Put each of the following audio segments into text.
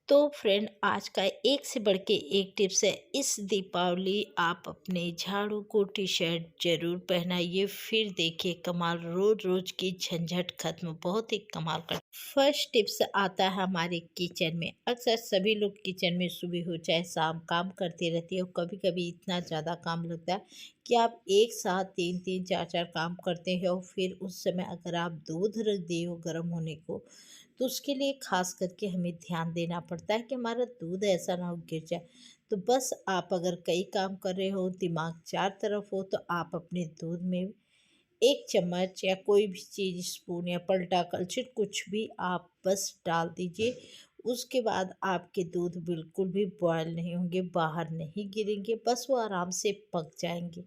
तो फ्रेंड, आज का एक से बढ़ के एक टिप्स है। इस दीपावली आप अपने झाड़ू को टी शर्ट जरूर पहनाइए, फिर देखिए कमाल। रोज रोज की झंझट खत्म, बहुत ही कमाल का। फर्स्ट टिप्स आता है हमारे किचन में। अक्सर सभी लोग किचन में सुबह हो चाहे शाम काम करते रहते हैं, और कभी कभी इतना ज़्यादा काम लगता है कि आप एक साथ तीन तीन चार चार काम करते हैं। और फिर उस समय अगर आप दूध रख दिए हो गर्म होने को, तो उसके लिए ख़ास करके हमें ध्यान देना पड़ता है कि हमारा दूध ऐसा ना हो गिर जाए। तो बस आप अगर कई काम कर रहे हो, दिमाग चार तरफ हो, तो आप अपने दूध में 1 चम्मच या कोई भी चीज़, स्पून या पलटा कलछुल कुछ भी आप बस डाल दीजिए। उसके बाद आपके दूध बिल्कुल भी बॉयल नहीं होंगे, बाहर नहीं गिरेंगे, बस वो आराम से पक जाएँगे।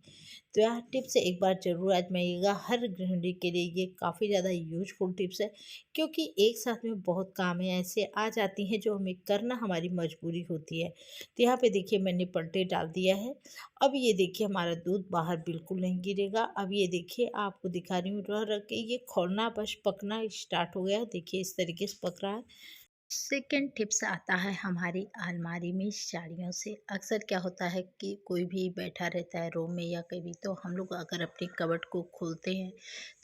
तो यह टिप्स एक बार ज़रूर आज़माइएगा। हर गृहिणी के लिए ये काफ़ी ज़्यादा यूज़फुल टिप्स है, क्योंकि एक साथ में बहुत काम है ऐसे आ जाती हैं जो हमें करना हमारी मजबूरी होती है। तो यहाँ पे देखिए मैंने पलटे डाल दिया है। अब ये देखिए हमारा दूध बाहर बिल्कुल नहीं गिरेगा। अब ये देखिए आपको दिखा रही हूँ, रह रह के ये खौलना बस पकना स्टार्ट हो गया है। देखिए इस तरीके से पक रहा है। सेकंड टिप्स आता है हमारी अलमारी में साड़ियों से। अक्सर क्या होता है कि कोई भी बैठा रहता है रूम में या कभी, तो हम लोग अगर अपने कबर्ड को खोलते हैं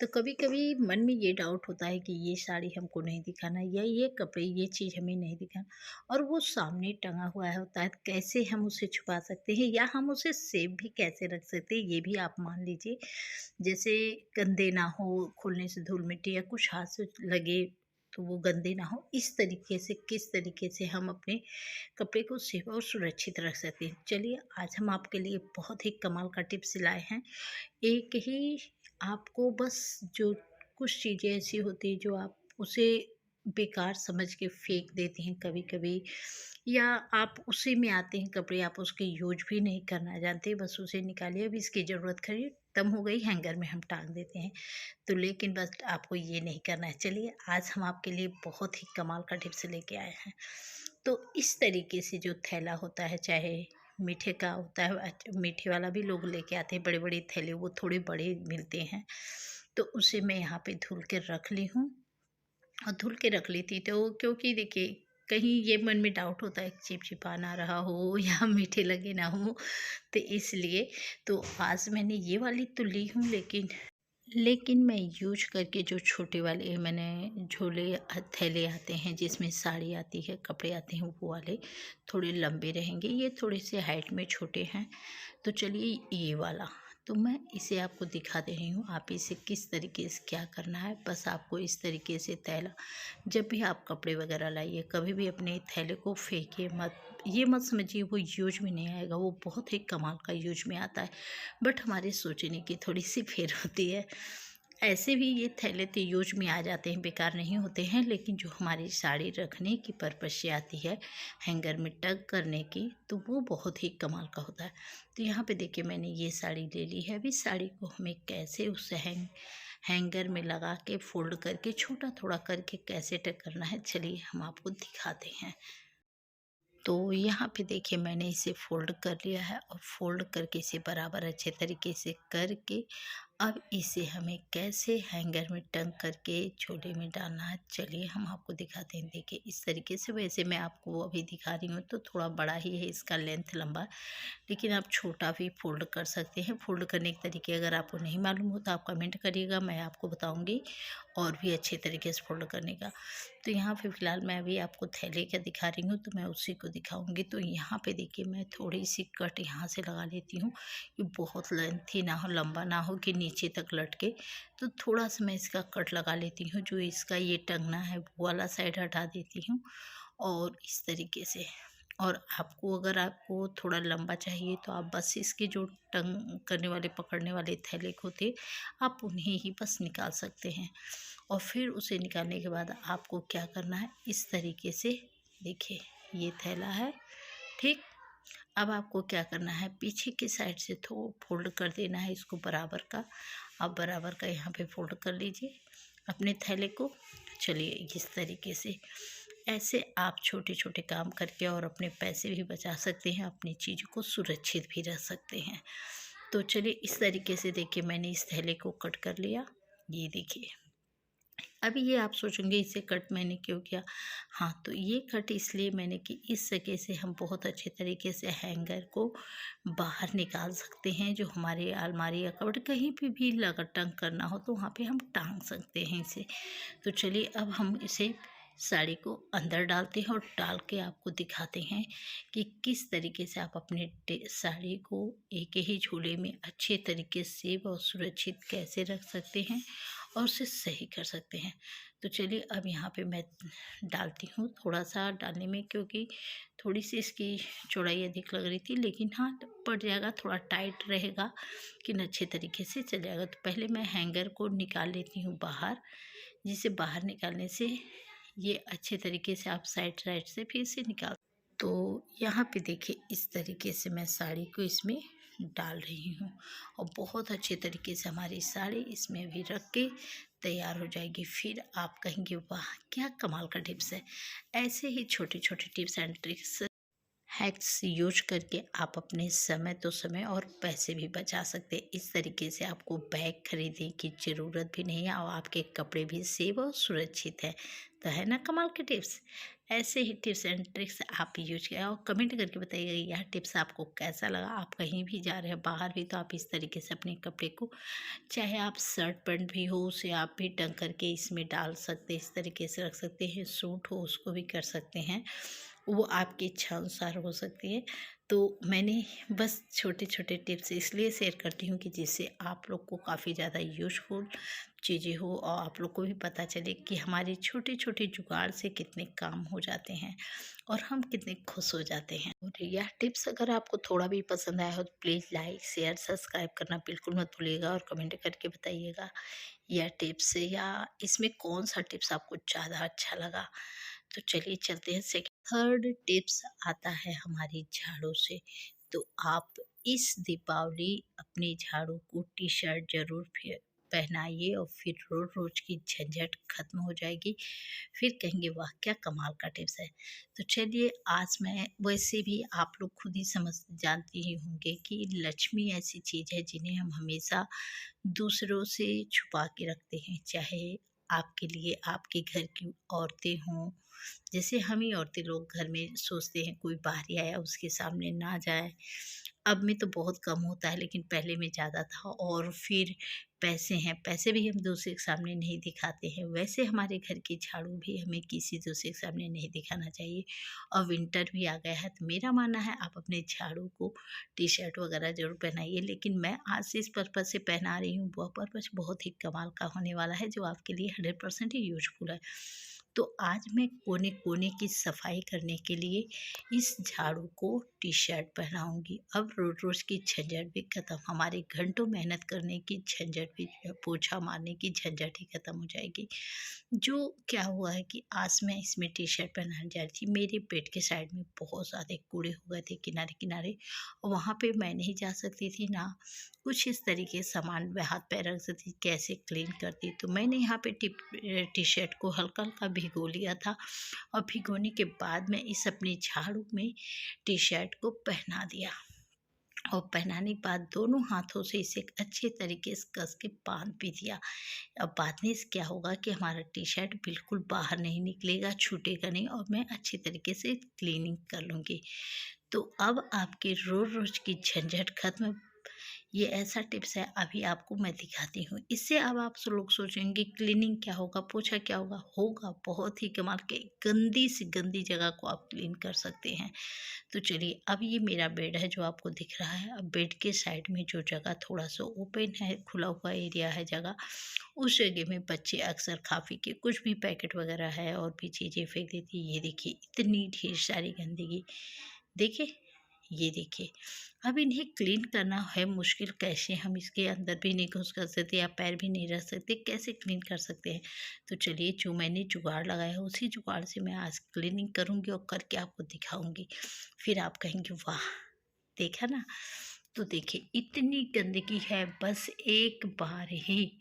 तो कभी कभी मन में ये डाउट होता है कि ये साड़ी हमको नहीं दिखाना, या ये कपड़े ये चीज़ हमें नहीं दिखाना, और वो सामने टंगा हुआ है होता है। कैसे हम उसे छुपा सकते हैं या हम उसे सेव भी कैसे रख सकते हैं, ये भी आप मान लीजिए। जैसे गंदे ना हो, खोलने से धूल मिट्टी या कुछ हाथ से लगे तो वो गंदे ना हो। इस तरीके से किस तरीके से हम अपने कपड़े को सेफ और सुरक्षित रख सकते हैं, चलिए आज हम आपके लिए बहुत ही कमाल का टिप्स लाए हैं। एक ही आपको बस जो कुछ चीज़ें ऐसी होती हैं जो आप उसे बेकार समझ के फेंक देते हैं कभी कभी, या आप उसी में आते हैं कपड़े, आप उसके यूज भी नहीं करना जानते, बस उसे निकालिए, अब इसकी ज़रूरत खत्म हो गई, हैंगर में हम टांग देते हैं। तो लेकिन बस आपको ये नहीं करना है। चलिए आज हम आपके लिए बहुत ही कमाल का टिप्स लेके आए हैं। तो इस तरीके से जो थैला होता है, चाहे मीठे का होता है, मीठे वाला भी लोग लेके आते हैं बड़े बड़े थैले, वो थोड़े बड़े मिलते हैं। तो उसे मैं यहाँ पे धुल के रख ली हूँ। और धुल के रख ली थी, तो क्योंकि देखिए कहीं ये मन में डाउट होता है चिपचिपा ना रहा हो या मीठे लगे ना हो, तो इसलिए तो आज मैंने ये वाली तो ली हूँ, लेकिन मैं यूज करके जो छोटे वाले मैंने झोले थैले आते हैं जिसमें साड़ी आती है, कपड़े आते हैं, वो वाले थोड़े लंबे रहेंगे, ये थोड़े से हाइट में छोटे हैं। तो चलिए ये वाला, तो मैं इसे आपको दिखा दे रही हूँ। आप इसे किस तरीके से क्या करना है, बस आपको इस तरीके से थैला, जब भी आप कपड़े वगैरह लाइए कभी भी अपने थैले को फेंकिए मत। ये मत समझिए वो यूज में नहीं आएगा, वो बहुत ही कमाल का यूज में आता है, बट हमारे सोचने की थोड़ी सी फेर होती है। ऐसे भी ये थैले तो यूज में आ जाते हैं, बेकार नहीं होते हैं, लेकिन जो हमारी साड़ी रखने की पर्पज से आती है, हैंगर में टक करने की, तो वो बहुत ही कमाल का होता है। तो यहाँ पे देखिए मैंने ये साड़ी ले ली है। अभी साड़ी को हमें कैसे उस हैंगर में लगा के फोल्ड करके छोटा थोड़ा करके कैसे टक करना है, चलिए हम आपको दिखाते हैं। तो यहाँ पे देखिए मैंने इसे फ़ोल्ड कर लिया है, और फ़ोल्ड करके इसे बराबर अच्छे तरीके से करके अब इसे हमें कैसे हैंगर में टंग करके झोले में डालना है, चलिए हम आपको दिखाते हैं। देखिए इस तरीके से, वैसे मैं आपको अभी दिखा रही हूँ तो थोड़ा बड़ा ही है इसका लेंथ लंबा, लेकिन आप छोटा भी फ़ोल्ड कर सकते हैं। फ़ोल्ड करने के तरीके अगर आपको नहीं मालूम हो तो आप कमेंट करिएगा, मैं आपको बताऊँगी और भी अच्छे तरीके से फ़ोल्ड करने का। तो यहाँ पे फ़िलहाल मैं अभी आपको थैले का दिखा रही हूँ, तो मैं उसी को दिखाऊंगी। तो यहाँ पे देखिए मैं थोड़ी सी कट यहाँ से लगा लेती हूँ कि बहुत लेंथी ना हो, लंबा ना हो कि नीचे तक लटके। तो थोड़ा सा मैं इसका कट लगा लेती हूँ, जो इसका ये टंगना है वो वाला साइड हटा देती हूँ, और इस तरीके से। और आपको अगर आपको थोड़ा लंबा चाहिए तो आप बस इसके जो टंग करने वाले पकड़ने वाले थैले होते, आप उन्हें ही बस निकाल सकते हैं। और फिर उसे निकालने के बाद आपको क्या करना है, इस तरीके से देखिए ये थैला है, ठीक। अब आपको क्या करना है, पीछे की साइड से फोल्ड कर देना है इसको बराबर का। आप बराबर का यहाँ पे फोल्ड कर लीजिए अपने थैले को। चलिए इस तरीके से, ऐसे आप छोटे छोटे काम करके और अपने पैसे भी बचा सकते हैं, अपनी चीज़ों को सुरक्षित भी रह सकते हैं। तो चलिए इस तरीके से देखिए मैंने इस थैले को कट कर लिया, ये देखिए अभी ये आप सोचेंगे इसे कट मैंने क्यों किया? हाँ, तो ये कट इसलिए मैंने कि इस जगह से हम बहुत अच्छे तरीके से हैंगर को बाहर निकाल सकते हैं, जो हमारे अलमारी या कबर्ड कहीं पे भी लगा टंग करना हो तो वहाँ पे हम टांग सकते हैं इसे। तो चलिए अब हम इसे साड़ी को अंदर डालते हैं और डाल के आपको दिखाते हैं कि किस तरीके से आप अपने साड़ी को एक ही झूले में अच्छे तरीके से व सुरक्षित कैसे रख सकते हैं और उसे सही कर सकते हैं। तो चलिए अब यहाँ पे मैं डालती हूँ थोड़ा-सा डालने में, क्योंकि थोड़ी-सी इसकी चौड़ाई अधिक लग रही थी, लेकिन हाँ, पड़ जाएगा, थोड़ा टाइट रहेगा लेकिन अच्छे तरीके से चल जाएगा। तो पहले मैं हैंगर को निकाल लेती हूँ बाहर, जिसे बाहर निकालने से ये अच्छे तरीके से आप साइड से फिर से निकाल। तो यहाँ पे देखिए इस तरीके से मैं साड़ी को इसमें डाल रही हूँ और बहुत अच्छे तरीके से हमारी साड़ी इसमें भी रख के तैयार हो जाएगी। फिर आप कहेंगे वाह क्या कमाल का टिप्स है। ऐसे ही छोटे छोटे tips and tricks hacks use करके आप अपने समय तो समय और पैसे भी बचा सकते हैं। इस तरीके से आपको बैग खरीदने की ज़रूरत भी नहीं है और आपके कपड़े भी सेफ और सुरक्षित है। तो है ना कमाल के टिप्स। ऐसे ही टिप्स एंड ट्रिक्स आप यूज करें और कमेंट करके बताइएगा यह टिप्स आपको कैसा लगा। आप कहीं भी जा रहे हैं बाहर भी तो आप इस तरीके से अपने कपड़े को, चाहे आप शर्ट पैंट भी हो उसे आप भी टंग करके इसमें डाल सकते हैं, इस तरीके से रख सकते हैं। सूट हो उसको भी कर सकते हैं, वो आपकी इच्छा अनुसार हो सकती है। तो मैंने बस छोटे छोटे टिप्स इसलिए शेयर करती हूँ कि जिससे आप लोग को काफ़ी ज़्यादा यूज़फुल चीज़ें हो और आप लोग को भी पता चले कि हमारे छोटे छोटे जुगाड़ से कितने काम हो जाते हैं और हम कितने खुश हो जाते हैं। और यह टिप्स अगर आपको थोड़ा भी पसंद आया हो तो प्लीज़ लाइक शेयर सब्सक्राइब करना बिल्कुल मत भूलिएगा और कमेंट करके बताइएगा यह टिप्स या इसमें कौन सा टिप्स आपको ज़्यादा अच्छा लगा। तो चलिए चलते हैं सेकंड थर्ड टिप्स आता है हमारी झाड़ू से। तो आप इस दीपावली अपने झाड़ू को टी शर्ट जरूर पहनाइए और फिर रोज रोज की झंझट खत्म हो जाएगी। फिर कहेंगे वाह क्या कमाल का टिप्स है। तो चलिए आज मैं, वैसे भी आप लोग खुद ही समझ जानते ही होंगे कि लक्ष्मी ऐसी चीज़ है जिन्हें हम हमेशा दूसरों से छुपा के रखते हैं, चाहे आपके लिए आपके घर की औरतें हों। जैसे हम ही औरतें लोग घर में सोचते हैं कोई बाहरी आया उसके सामने ना जाए। अब में तो बहुत कम होता है लेकिन पहले में ज़्यादा था। और फिर पैसे हैं, पैसे भी हम दूसरे के सामने नहीं दिखाते हैं। वैसे हमारे घर की झाड़ू भी हमें किसी दूसरे के सामने नहीं दिखाना चाहिए। और विंटर भी आ गया है तो मेरा मानना है आप अपने झाड़ू को टी शर्ट वगैरह ज़रूर पहनाइए। लेकिन मैं आज इस पर्पज़ से पहना रही हूँ, वह पर्पज़ बहुत ही कमाल का होने वाला है जो आपके लिए 100% ही यूजफुल है। तो आज मैं कोने कोने की सफाई करने के लिए इस झाड़ू को टी शर्ट पहनाऊंगी। अब रोज रोज की झंझट भी खत्म, हमारे घंटों मेहनत करने की झंझट भी, पोछा मारने की झंझट ही खत्म हो जाएगी। जो क्या हुआ है कि आज मैं इसमें टी शर्ट पहनाने जा रही थी, मेरे पेट के साइड में बहुत ज़्यादा कूड़े हो गए थे किनारे किनारे, और वहाँ पे मैं नहीं जा सकती थी ना कुछ इस तरीके सामान में हाथ पैर रख सकती, कैसे क्लीन करती। तो मैंने यहाँ पे टी शर्ट को हल्का हल्का भिगो लिया था और भिगोने के बाद मैं इस अपनी झाड़ू में टी शर्ट को पहना दिया और पहनाने के बाद दोनों हाथों से इसे अच्छे तरीके से कस के बांध भी दिया। अब बांधने से क्या होगा कि हमारा टी शर्ट बिल्कुल बाहर नहीं निकलेगा, छूटेगा नहीं और मैं अच्छे तरीके से क्लीनिंग कर लूँगी। तो अब आपके रोज रोज की झंझट खत्म। ये ऐसा टिप्स है अभी आपको मैं दिखाती हूँ। इससे अब आप लोग सोचेंगे क्लीनिंग क्या होगा, पोछा क्या होगा, होगा बहुत ही कमाल के। गंदी से गंदी जगह को आप क्लीन कर सकते हैं। तो चलिए अब ये मेरा बेड है जो आपको दिख रहा है। अब बेड के साइड में जो जगह थोड़ा सा ओपन है, खुला हुआ एरिया है जगह, उस जगह में बच्चे अक्सर खा पी के कुछ भी पैकेट वगैरह है और भी चीज़ें फेंक देती है। ये देखिए इतनी ढेर सारी गंदगी, देखिए ये देखिए। अब इन्हें क्लीन करना है मुश्किल, कैसे हम इसके अंदर भी नहीं घुस कर सकते या पैर भी नहीं रख सकते, कैसे क्लीन कर सकते हैं। तो चलिए जो मैंने जुगाड़ लगाया है उसी जुगाड़ से मैं आज क्लीनिंग करूँगी और करके आपको दिखाऊंगी। फिर आप कहेंगे वाह देखा ना। तो देखिए इतनी गंदगी है, बस एक बार ही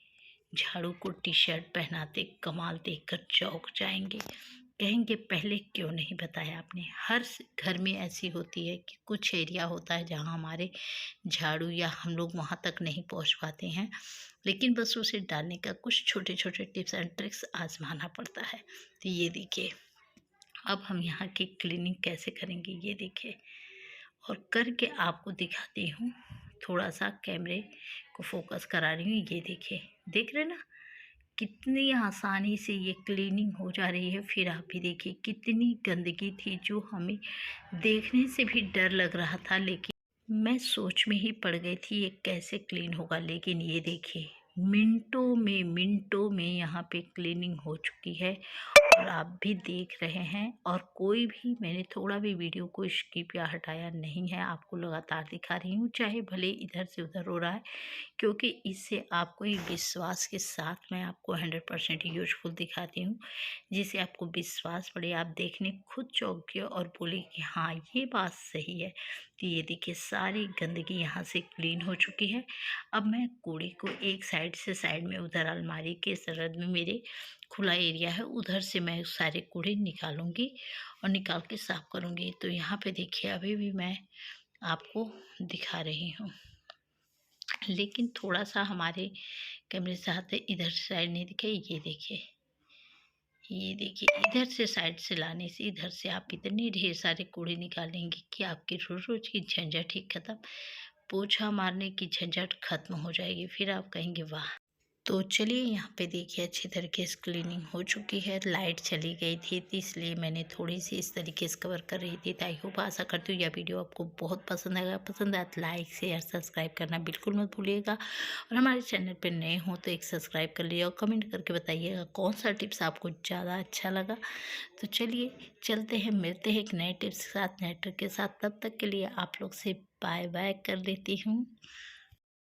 झाड़ू को टी शर्ट पहनाते कमाल देखकर चौंक जाएंगे। कहेंगे पहले क्यों नहीं बताया आपने। हर घर में ऐसी होती है कि कुछ एरिया होता है जहाँ हमारे झाड़ू या हम लोग वहाँ तक नहीं पहुँच पाते हैं, लेकिन बस उसे डालने का कुछ छोटे छोटे टिप्स एंड ट्रिक्स आजमाना पड़ता है। तो ये देखिए, अब हम यहाँ की क्लीनिंग कैसे करेंगे ये देखिए, और करके आपको दिखाती हूँ। थोड़ा सा कैमरे को फोकस करा रही हूँ, ये देखिए, देख रहे ना कितनी आसानी से ये क्लीनिंग हो जा रही है। फिर आप भी देखिए कितनी गंदगी थी जो हमें देखने से भी डर लग रहा था, लेकिन मैं सोच में ही पड़ गई थी ये कैसे क्लीन होगा। लेकिन ये देखिए मिनटों में यहाँ पे क्लीनिंग हो चुकी है और आप भी देख रहे हैं। और कोई भी मैंने थोड़ा भी वीडियो को स्किप या हटाया नहीं है, आपको लगातार दिखा रही हूँ, चाहे भले इधर से उधर हो रहा है, क्योंकि इससे आपको एक विश्वास के साथ मैं आपको 100% यूजफुल दिखाती हूँ, जिससे आपको विश्वास बढ़े, आप देखने खुद चौंकिए और बोले कि हाँ ये बात सही है। तो ये देखिए सारी गंदगी यहाँ से क्लीन हो चुकी है। अब मैं कूड़े को एक साइड से साइड में, उधर अलमारी के सरहद में मेरे खुला एरिया है, उधर से मैं सारे कूड़े निकालूंगी और निकाल के साफ करूंगी। तो यहाँ पे देखिए अभी भी मैं आपको दिखा रही हूँ, लेकिन थोड़ा सा हमारे कैमरे से हाथ इधर साइड नहीं दिखे। ये देखिए इधर से साइड से लाने से इधर से आप इतने ढेर सारे कूड़े निकालेंगे कि आपकी रोज रोज की झंझट ही खत्म, पोछा मारने की झंझट खत्म हो जाएगी। फिर आप कहेंगे वाह। तो चलिए यहाँ पे देखिए अच्छी तरीके से क्लीनिंग हो चुकी है। लाइट चली गई थी तो इसलिए मैंने थोड़ी सी इस तरीके से कवर कर रही थी। तो आई होप, आशा करती हूँ यह वीडियो आपको बहुत पसंद आएगा। पसंद आया तो लाइक शेयर सब्सक्राइब करना बिल्कुल मत भूलिएगा, और हमारे चैनल पर नए हो तो एक सब्सक्राइब कर लीजिए और कमेंट करके बताइएगा कौन सा टिप्स आपको ज़्यादा अच्छा लगा। तो चलिए चलते हैं, मिलते हैं एक नए टिप्स के साथ, नए ट्रिक के साथ। तब तक के लिए आप लोग से बाय बाय कर लेती हूँ।